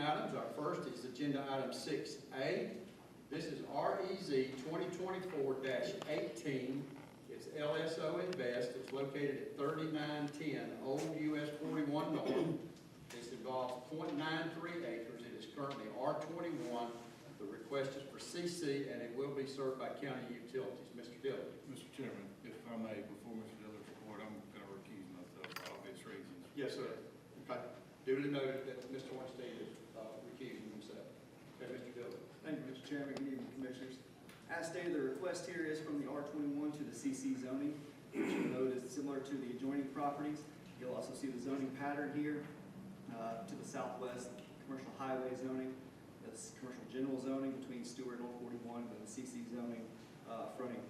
items. Our first is agenda item 6A. This is REZ-2024-18. It's LSO Invest. It's located at 3910 Old US 41 North. This involves 0.93 acres. It is currently R-21. The request is for CC, and it will be served by county utilities. Mr. Dillon. Mr. Chairman, if I may, before Mr. Diller's report, I'm going to recuse myself for obvious reasons. Yes, sir. Okay. Duly noted that Mr. Weinstein is recusing himself. Okay, Mr. Dillon. Thank you, Mr. Chairman. Good evening, Commissioners. As stated, the request here is from the R-21 to the CC zoning, which you'll note is similar to the adjoining properties. You'll also see the zoning pattern here to the southwest, commercial highway zoning, that's commercial general zoning between Stewart and Old 41, and the CC zoning fronting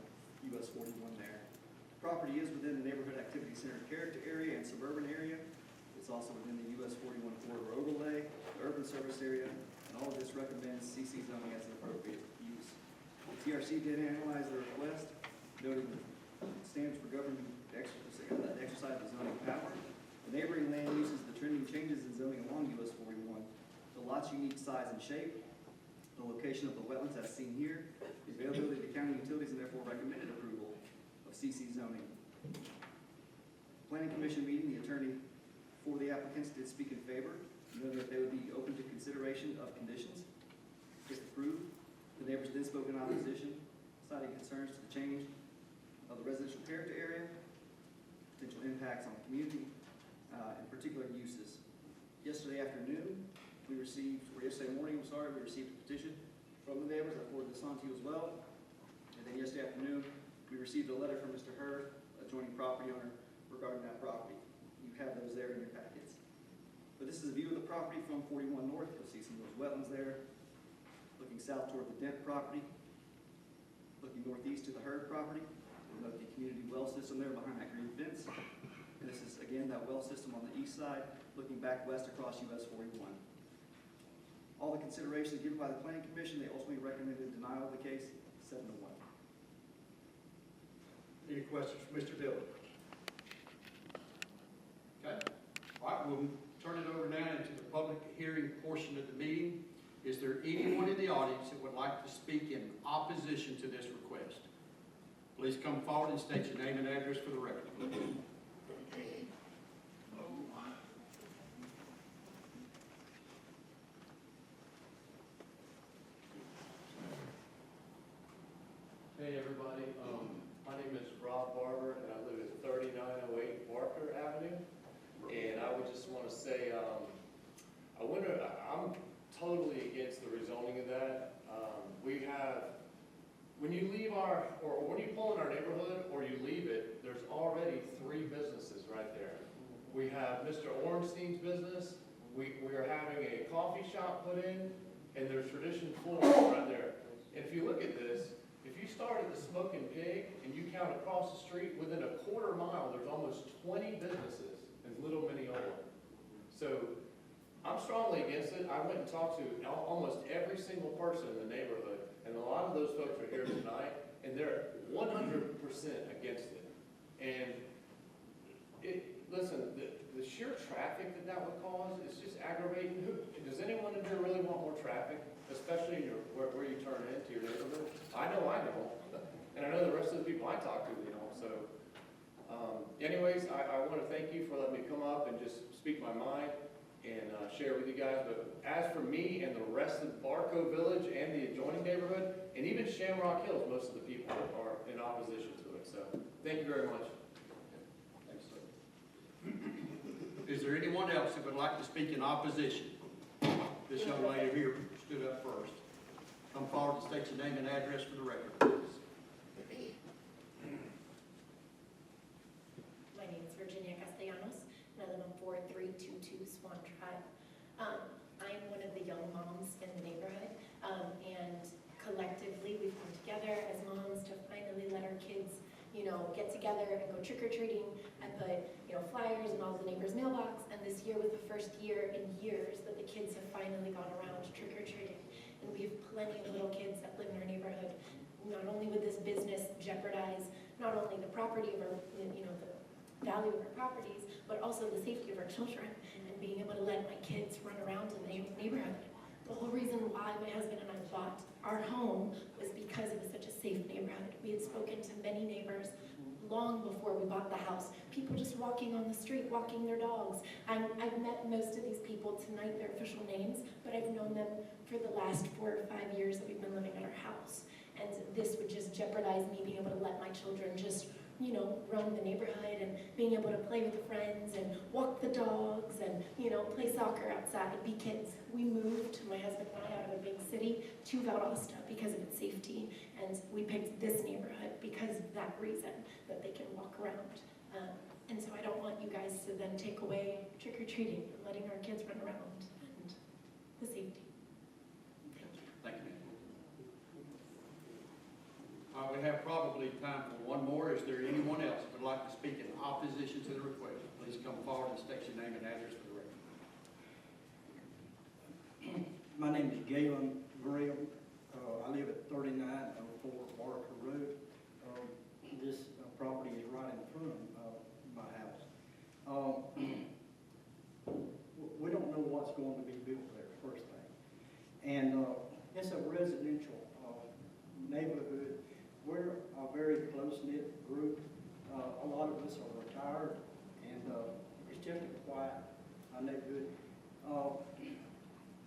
US 41 there. The property is within the neighborhood activity center character area and suburban area. It's also within the US 41 corridor overlay, the urban service area, and all of this recommends CC zoning as an appropriate use. The TRC did analyze the request, noting the standards for governing the exercise of zoning power. The neighboring land uses the trending changes in zoning along US 41, the lot's unique size and shape, the location of the wetlands as seen here, the availability of the county utilities, and therefore recommended approval of CC zoning. Planning Commission meeting, the attorney for the applicants did speak in favor, noting that they would be open to consideration of conditions if approved. The neighbors then spoke in opposition, citing concerns to the change of the residential character area, potential impacts on the community, and particular uses. Yesterday morning, we received a petition from the neighbors. I forwarded this on to you as well. And then yesterday afternoon, we received a letter from Mr. Hurd, adjoining property owner, regarding that property. You have those there in your packets. But this is a view of the property from 41 North. You'll see some of those wetlands there. Looking south toward the Dent property. Looking northeast to the Hurd property. You'll note the community well system there behind that green fence. And this is, again, that well system on the east side, looking back west across US 41. All the considerations given by the Planning Commission, they ultimately recommended denial of the case, 7-1. Any questions for Mr. Dillon? Okay. All right, we'll turn it over now into the public hearing portion of the meeting. Is there anyone in the audience that would like to speak in opposition to this request? Please come forward and state your name and address for the record. Hey everybody, my name is Rob Barber and I live at 3908 Barker Avenue. And I would just want to say, I'm totally against the rezoning of that. When you leave when you pull in our neighborhood or you leave it, there's already 3 businesses right there. We have Mr. Ornstein's business, we are having a coffee shop put in, and there's Tradition Floors right there. And if you look at this, if you start at the Smoking Pig and you count across the street, within a quarter mile, there's almost 20 businesses in Little Mineola. So I'm strongly against it. I went and talked to almost every single person in the neighborhood, and a lot of those folks are here tonight, and they're 100% against it. And listen, the sheer traffic that would cause is just aggravating. Does anyone in here really want more traffic, especially in where you turn into your neighborhood? I know, and I know the rest of the people I talk to, So, anyways, I want to thank you for letting me come up and just speak my mind and share with you guys. But as for me and the rest of Barco Village and the adjoining neighborhood, and even Shamrock Hills, most of the people are in opposition to it. So, thank you very much. Thanks, sir. Is there anyone else that would like to speak in opposition? This young lady here stood up first. Come forward and state your name and address for the record, please. My name is Virginia Castellanos, and I live on 4322 Swan Drive. I am one of the young moms in the neighborhood, and collectively we've come together as moms to finally let our kids, get together and go trick-or-treating. I put, flyers in all the neighbors' mailbox, and this year was the first year in years that the kids have finally gone around trick-or-treating. And we have plenty of little kids that live in our neighborhood. Not only would this business jeopardize not only the property of our, the value of our properties, but also the safety of our children and being able to let my kids run around in the neighborhood. our home was because it was such a safe neighborhood. We had spoken to many neighbors long before we bought the house. People just walking on the street, walking their dogs. I've met most of these people tonight, their official names, but I've known them for the last 4 or 5 years that we've been living at our house. And this would just jeopardize me being able to let my children just, you know, roam the neighborhood and being able to play with the friends and walk the dogs and, you know, play soccer outside, be kids. We moved, my husband and I, out of a big city to Valdosta because of its safety. And we picked this neighborhood because of that reason, that they can walk around. And so I don't want you guys to then take away trick-or-treating and letting our kids run around and the safety. Thank you. We have probably time for one more. Is there anyone else who would like to speak in opposition to the request? Please come forward and state your name and address for the record. My name is Galen Graham. I live at 3904 Barker Road. This property is right in front of my house. We don't know what's going to be built there, first thing. And it's a residential neighborhood. We're a very close-knit group. A lot of us are retired, and it's just a quiet neighborhood.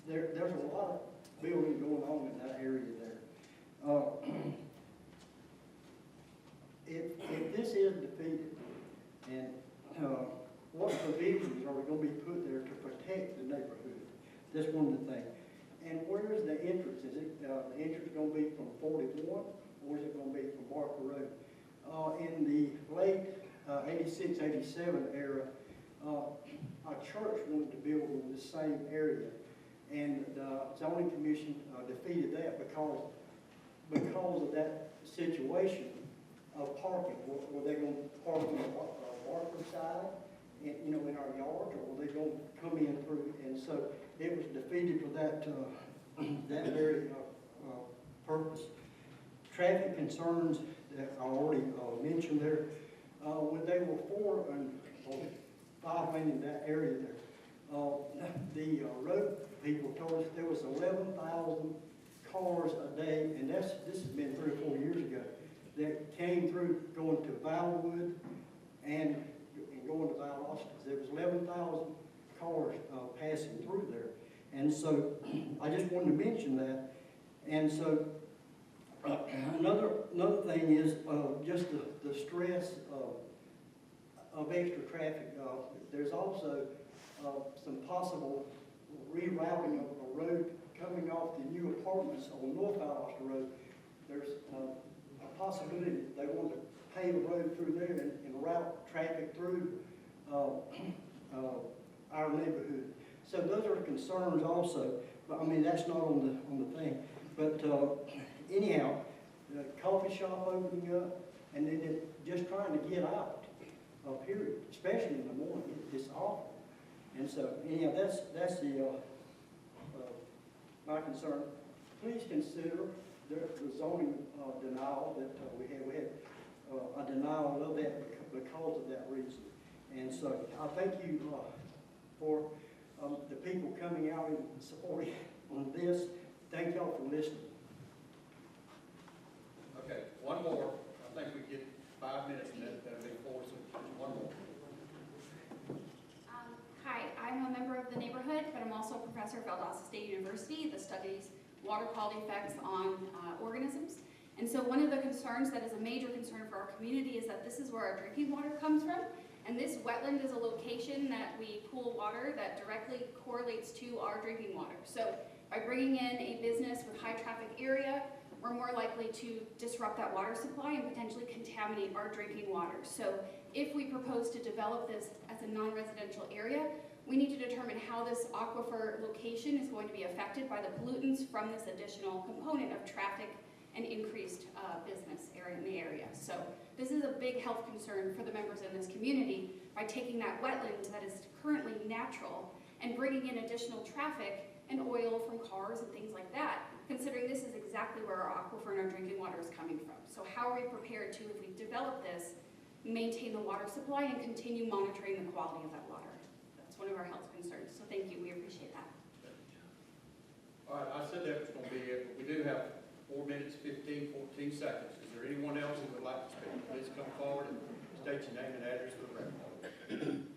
There's a lot of building going on in that area there. If this is defeated, and what provisions are going to be put there to protect the neighborhood? That's one of the things. And where is the entrance? Is it the entrance going to be from 41, or is it going to be from Barker Road? In the late 86, 87 era, a church wanted to build in the same area, and the zoning commission defeated that because of that situation of parking. Were they going to park on the Barker side, in our yards, or were they going to come in through? And so it was defeated for that that very purpose. Traffic concerns that I already mentioned there. When they were 4 and 5 lane in that area there, the road people told us there was 11,000 cars a day, and this has been 3 or 4 years ago, that came through going to Valwood and going to Valdosta. There was 11,000 cars passing through there. And so I just wanted to mention that. And so another thing is just the stress of extra traffic. There's also some possible rerouting of a road coming off the new apartments on North Valdosta Road. There's a possibility they want to pave a road through there and route traffic through our neighborhood. So those are concerns also. But I mean, that's not on the thing. But anyhow, the coffee shop opening up, and then just trying to get out. Period. Especially in the morning, it's awful. And so anyhow, that's the my concern. Please consider the zoning denial that we had. We had a denial of that because of that reason. And so I thank you for the people coming out and supporting on this. Thank y'all for listening. Okay, one more. I think we get 5 minutes, and that'll be 4, so just one more. Hi, I'm a member of the neighborhood, but I'm also a professor at Valdosta State University that studies water quality effects on organisms. And so one of the concerns that is a major concern for our community is that this is where our drinking water comes from. And this wetland is a location that we pool water that directly correlates to our drinking water. So by bringing in a business with high traffic area, we're more likely to disrupt that water supply and potentially contaminate our drinking water. So if we propose to develop this as a non-residential area, we need to determine how this aquifer location is going to be affected by the pollutants from this additional component of traffic and increased business area in the area. So this is a big health concern for the members in this community by taking that wetland that is currently natural and bringing in additional traffic and oil from cars and things like that, considering this is exactly where our aquifer and our drinking water is coming from. So how are we prepared to, if we develop this, maintain the water supply and continue monitoring the quality of that water? That's one of our health concerns. So thank you, we appreciate that. All right, I said that was going to be it, but we do have minutes, 14 seconds. Is there anyone else who would like to speak? Please come forward and state your name and address for the record.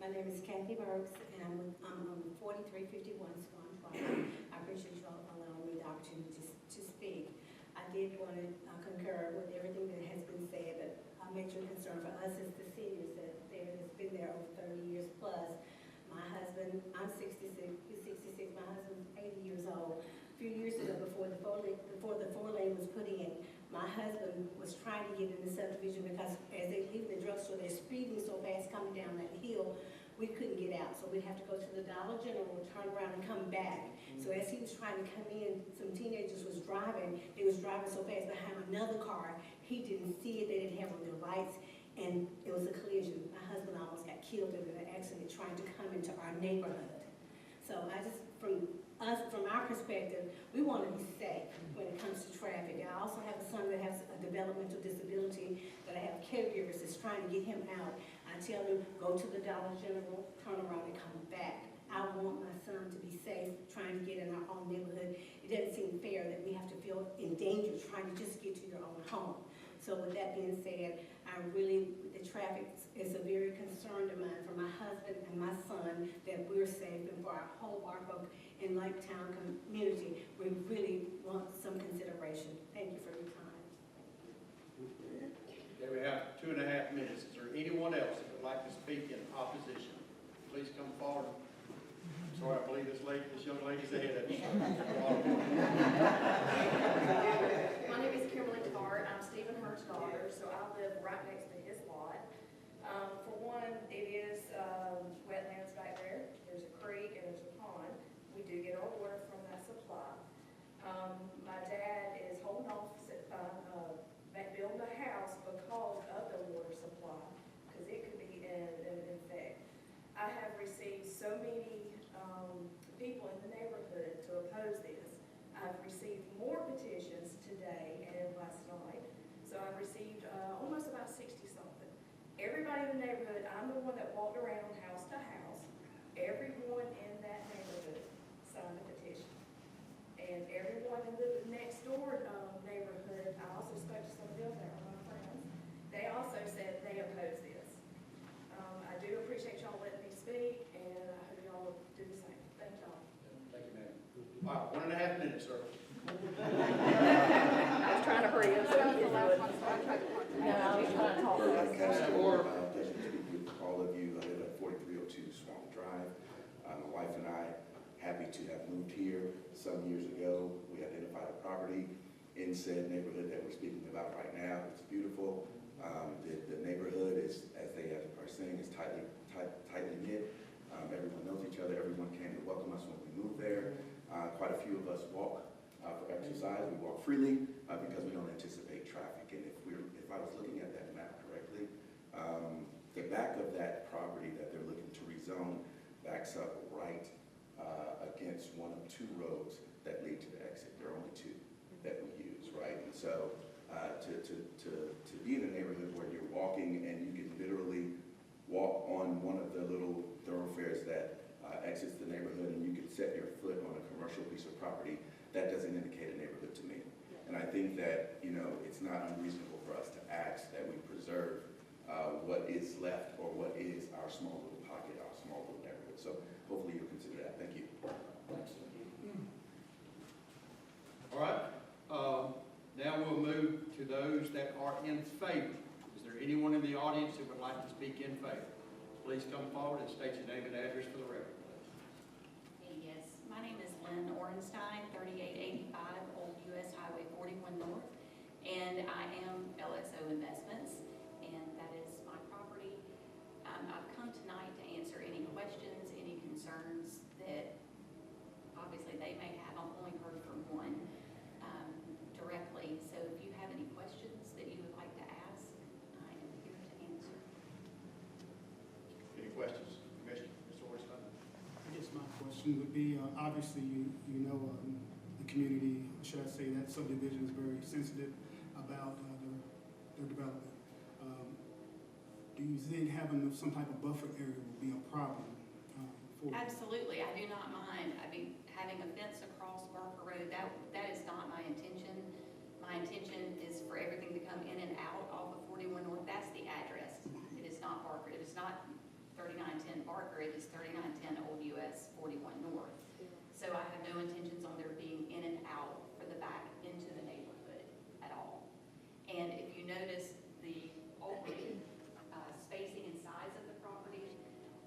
My name is Kathy Burks, and I'm on 4351 Swan Drive. I appreciate you all allowing me the opportunity to speak. I did want to concur with everything that has been said, but a major concern for us is the seniors that has been there over 30 years plus. My husband, I'm 66, he's 66, my husband's 80 years old. A few years ago, before the four lane was put in, my husband was trying to get in the subdivision because as they leave the drugstore, they're speeding so fast coming down that hill, we couldn't get out. So we'd have to go to the Dollar General, turn around and come back. So as he was trying to come in, some teenagers was driving. They was driving so fast behind another car. He didn't see it. They didn't have on their lights. And it was a collision. My husband almost got killed in an accident trying to come into our neighborhood. So I just, from our perspective, we want to be safe when it comes to traffic. I also have a son that has a developmental disability, that I have caregivers that's trying to get him out. I tell them, go to the Dollar General, turn around and come back. I want my son to be safe, trying to get in our own neighborhood. It doesn't seem fair that we have to feel in danger trying to just get to your own home. So with that being said, the traffic is a very concern of mine for my husband and my son, that we're safe, and for our whole Barco and Laketown community. We really want some consideration. Thank you for your time. Okay, we have 2.5 minutes. Is there anyone else that would like to speak in opposition? Please come forward. Sorry, I believe this young lady's ahead of me. My name is Kimberly Tart. I'm Stephen Hurt's daughter, so I live right next to his lot. For one, it is wetlands back there. There's a creek and there's a pond. We do get our water from that supply. My dad is holding off building a house because of the water supply, because it could be an effect. I have received so many people in the neighborhood to oppose this. I've received more petitions today and last night, so I've received almost about 60-something. Everybody in the neighborhood, I'm the one that walked around house to house. Everyone in that neighborhood signed the petition. And everyone in the next door neighborhood, I also spoke to some of them that are my friends, they also said they oppose this. I do appreciate y'all letting me speak, and I hope y'all will do the same. Thank y'all. Thank you, ma'am. Wow, 1.5 minutes, sir. I was trying to hurry up. That was the last one, so I tried to talk to No, I was trying to talk fast. Pleasure to speak with all of you. I live at 4302 Swamp Drive. My wife and I, happy to have moved here some years ago. We identified a property in said neighborhood that we're speaking about right now. It's beautiful. The neighborhood is, as they are saying, is tightly knit. Everyone knows each other. Everyone came to welcome us when we moved there. Quite a few of us walk for exercise. We walk freely because we don't anticipate traffic. And if I was looking at that map correctly, the back of that property that they're looking to rezone backs up right against one of 2 roads that lead to the exit. There are only 2 that we use, right? And so to be in a neighborhood where you're walking and you can literally walk on one of the little thoroughfares that exits the neighborhood, and you can set your foot on a commercial piece of property, that doesn't indicate a neighborhood to me. And I think that, it's not unreasonable for us to ask that we preserve what is left, or what is our small little pocket, our small little neighborhood. So hopefully you'll consider that. Thank you. All right. Now we'll move to those that are in favor. Is there anyone in the audience who would like to speak in favor? Please come forward and state your name and address for the record. Yes, my name is Lynn Orenstein, 3885 Old US Highway 41 North, and I am LSO Investments, and that is my property. I've come tonight to answer any questions, any concerns that obviously they may have. I've only heard from one directly, so if you have any questions that you would like to ask, I am here to answer. Any questions? Commissioner, Mr. Ornstein? I guess my question would be, obviously, the community, should I say, that subdivision is very sensitive about their development. do you think having some type of buffer area will be a problem for you? Absolutely, I do not mind. I mean, having a fence across Barker Road, that is not my intention. My intention is for everything to come in and out off of 41 North. That's the address. It is not Barker. It is not 3910 Barker. It is 3910 Old US 41 North. So I have no intentions on there being in and out for the back into the neighborhood at all. And if you notice the opening, spacing and size of the property,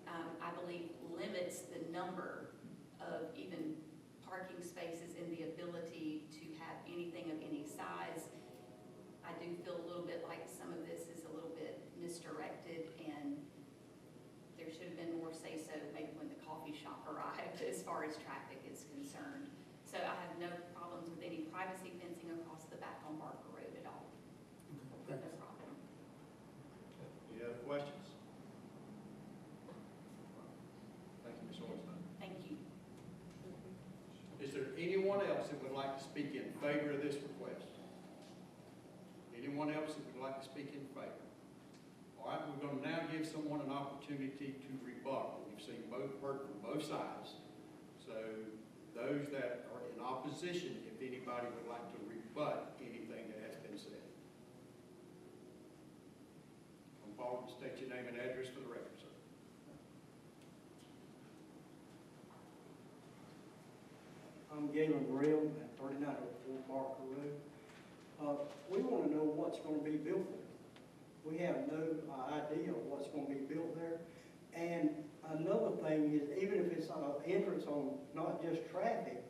I believe limits the number of even parking spaces and the ability to have anything of any size. I do feel a little bit like some of this is a little bit misdirected, and there should have been more say-so maybe when the coffee shop arrived as far as traffic is concerned. So I have no problems with any privacy fencing across the back on Barker Road at all. Okay, No thanks. problem. Any other questions? Thank you, Ms. Ornstein. Thank you. Is there anyone else that would like to speak in favor of this request? Anyone else that would like to speak in favor? All right, we're going to now give someone an opportunity to rebut. We've seen heard from both sides. So those that are in opposition, if anybody would like to rebut anything that has been said. Come forward and state your name and address for the record, sir. I'm Galen Grill at 3904 Barker Road. We want to know what's going to be built there. We have no idea what's going to be built there. And another thing is, even if it's an entrance on not just traffic,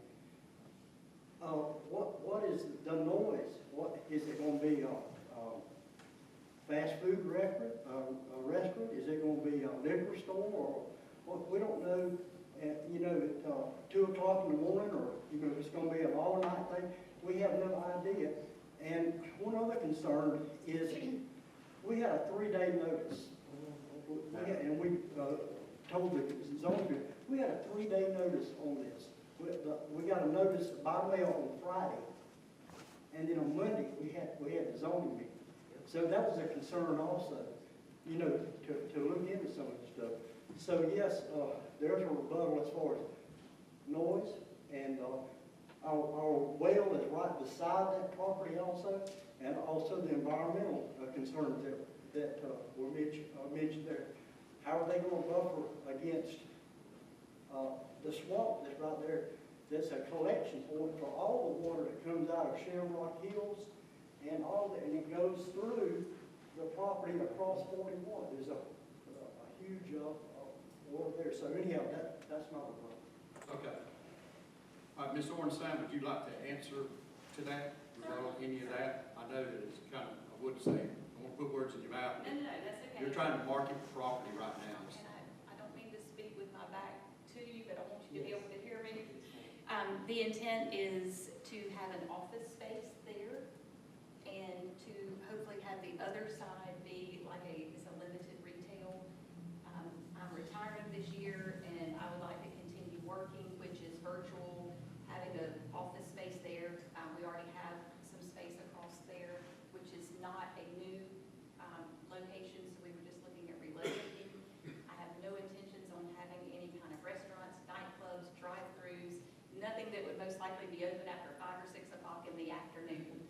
what is the noise? What is it going to be? Fast food restaurant? A restaurant? Is it going to be a liquor store? Or what? We don't know. At 2 o'clock in the morning, or if it's going to be an all-night thing. We have no idea. And one other concern is we had a 3-day notice. And we told the zoning, we had a 3-day notice on this. We got a notice by mail on Friday, and then on Monday we had the zoning meeting. So that was a concern also, to look into some of the stuff. So yes, there's a rebuttal as far as noise, and our well is right beside that property also, and also the environmental concerns that were mentioned there. How are they going to buffer against the swamp that's right there? That's a collection point for all the water that comes out of Shamrock Hills and all that, and it goes through the property across 41. There's a huge water there. So anyhow, that's my rebuttal. Okay. Ms. Ornstein, would you like to answer to that? Regarding any of that? I know that it's kind of, I would say, I won't put words in your mouth. No, that's okay. You're trying to market the property right now. And I don't mean to speak with my back to you, but I want you to be able to hear me. The intent is to have an office space there, and to hopefully have the other side be like it's a limited retail. I'm retiring this year, and I would like to continue working, which is virtual, having an office space there. We already have some space across there, which is not a new location, so we were just looking at relocating. I have no intentions on having any kind of restaurants, nightclubs, drive-throughs, nothing that would most likely be open after 5 or 6 o'clock in the afternoon.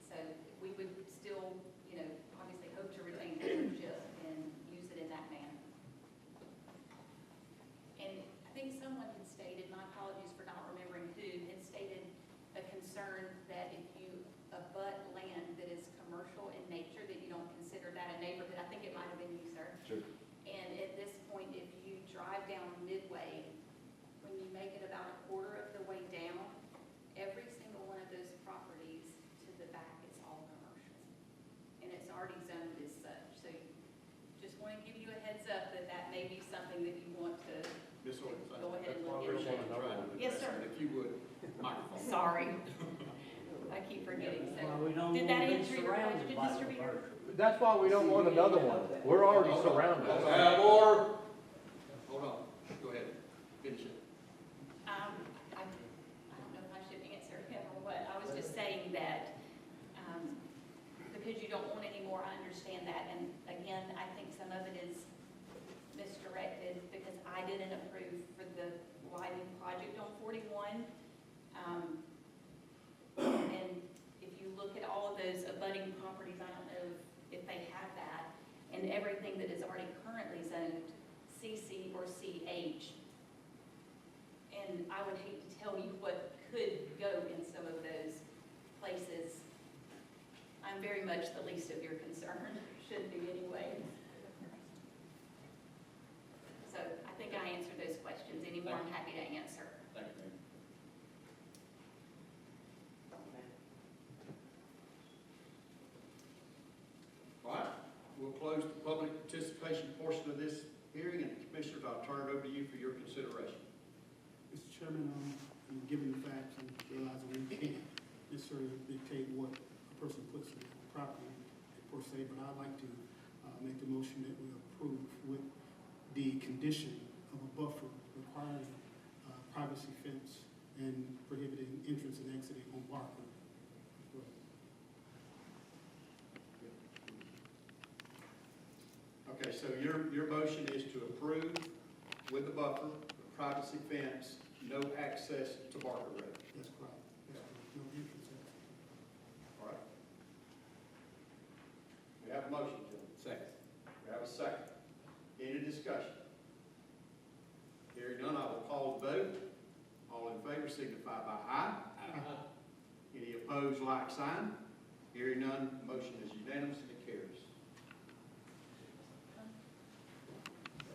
So we would still, obviously hope to retain ownership and use it in that manner. And I think someone had stated, my apologies for not remembering who, had stated a concern that if you abut land that is commercial in nature, that you don't consider that a neighborhood. I think it might have been you, sir. Sure. And at this point, if you drive down Midway, when you make it about a quarter of the way down, every single one of those properties to the back is all commercial. And it's already zoned as such. So just want to give you a heads up that that may be something that you want to Ms. Ornstein. go ahead and that's why look we're into. trying to Yes, address sir. it. If you would, microphone. Sorry. I keep forgetting. So Well, we don't did that want to be answer your surrounded question, by Mr. the Beaver? person. That's why we don't want another one. We're already Hold on. surrounded. Have order. Hold on. Go ahead. Finish it. I don't know if I should answer him or what. I was just saying that the because you don't want any more, I understand that. And again, I think some of it is misdirected because I didn't approve for the lighting project on 41. And if you look at all of those abutting properties, I don't know if they have that, and everything that is already currently zoned CC or CH. And I would hate to tell you what could go in some of those places. I'm very much the least of your concern, should be anyway. So I think I answered those questions. Any more, I'm happy to answer. Thank you, ma'am. All right, we'll close the public participation portion of this hearing, and Commissioners, I'll turn it over to you for your consideration. Mr. Chairman, given the facts and realizing we can't necessarily dictate what a person puts in the property per se, but I'd like to make the motion that we approve with the condition of a buffer requiring privacy fence and prohibiting entrance and exiting on Barker. Okay, so your motion is to approve with the buffer, the privacy fence, no access to Barker Road. That's correct. That's correct. No entrance. All right. We have a motion, gentlemen. Second. We have a second. Any discussion? Hearing none, I will call the vote. All in favor signify by aye. Aye. Any opposed, like sign. Hearing none, motion is unanimous and it carries.